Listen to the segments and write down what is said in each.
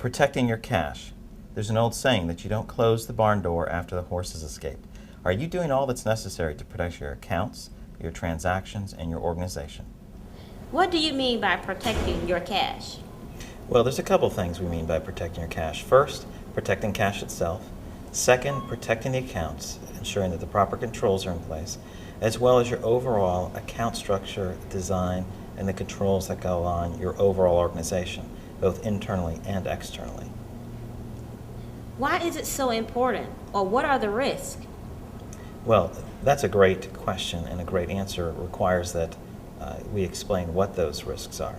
protecting your cash. There's an old saying that you don't close the barn door after the horses escaped. Are you doing all that's necessary to protect your accounts, your transactions, and your organization? What do you mean by protecting your cash? Well, there's a couple things we mean by protecting your cash. First, protecting cash itself. Second, protecting the accounts, ensuring that the proper controls are in place, as well as your overall account structure, design, and the controls that go on your overall organization, both internally and externally. Why is it so important, or what are the risks? Well, that's a great question, and a great answer requires that we explain what those risks are.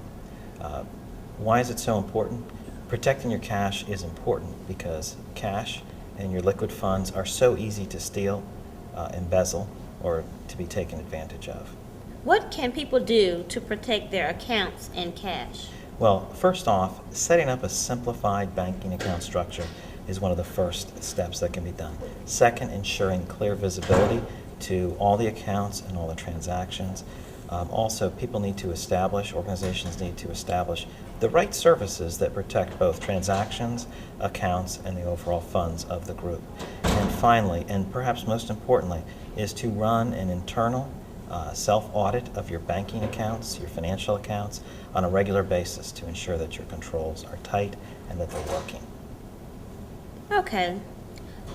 Why is it so important? Protecting your cash is important because cash and your liquid funds are so easy to steal, embezzle, or to be taken advantage of. What can people do to protect their accounts and cash? Well, first off, setting up a simplified banking account structure is one of the first steps that can be done. Second, ensuring clear visibility to all the accounts and all the transactions. Also, organizations need to establish the right services that protect both transactions, accounts, and the overall funds of the group. And finally, and perhaps most importantly, is to run an internal self-audit of your banking accounts, your financial accounts, on a regular basis to ensure that your controls are tight and that they're working. Okay,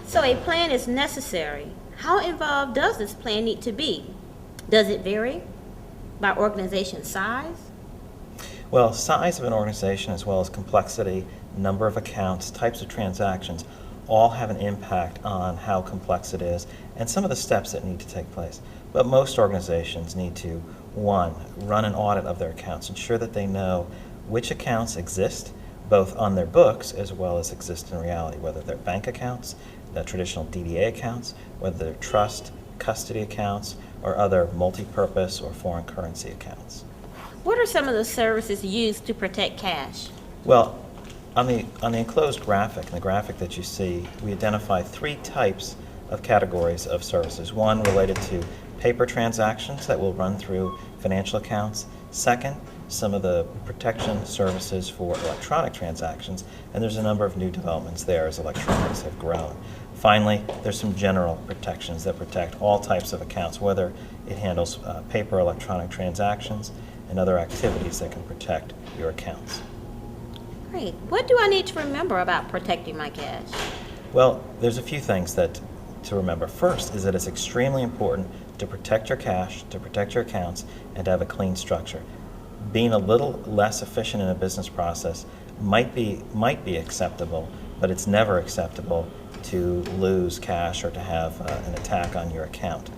so a plan is necessary. How involved does this plan need to be? Does it vary by organization size? Well, size of an organization as well as complexity, number of accounts, types of transactions, all have an impact on how complex it is and some of the steps that need to take place. But most organizations need to, one, run an audit of their accounts, ensure that they know which accounts exist, both on their books as well as exist in reality, whether they're bank accounts, the traditional DDA accounts, whether they're trust, custody accounts, or other multi-purpose or foreign currency accounts. What are some of the services used to protect cash? Well, on the enclosed graphic, in the graphic that you see, we identify three types of categories of services. One related to paper transactions that will run through financial accounts. Second, some of the protection services for electronic transactions, and there's a number of new developments there as electronics have grown. Finally, there's some general protections that protect all types of accounts, whether it handles paper electronic transactions and other activities that can protect your accounts. Great. What do I need to remember about protecting my cash? Well, there's a few things to remember. First is that it's extremely important to protect your cash, to protect your accounts, and to have a clean structure. Being a little less efficient in a business process might be acceptable, but it's never acceptable to lose cash or to have an attack on your account.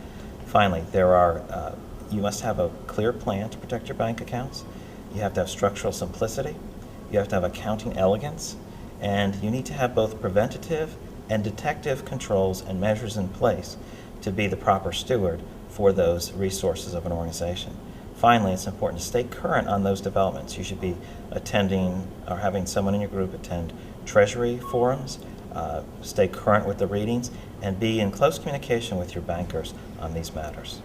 Finally, you must have a clear plan to protect your bank accounts. You have to have structural simplicity. You have to have accounting elegance, and you need to have both preventative and detective controls and measures in place to be the proper steward for those resources of an organization. Finally, it's important to stay current on those developments. You should be attending or having someone in your group attend treasury forums, stay current with the readings, and be in close communication with your bankers on these matters.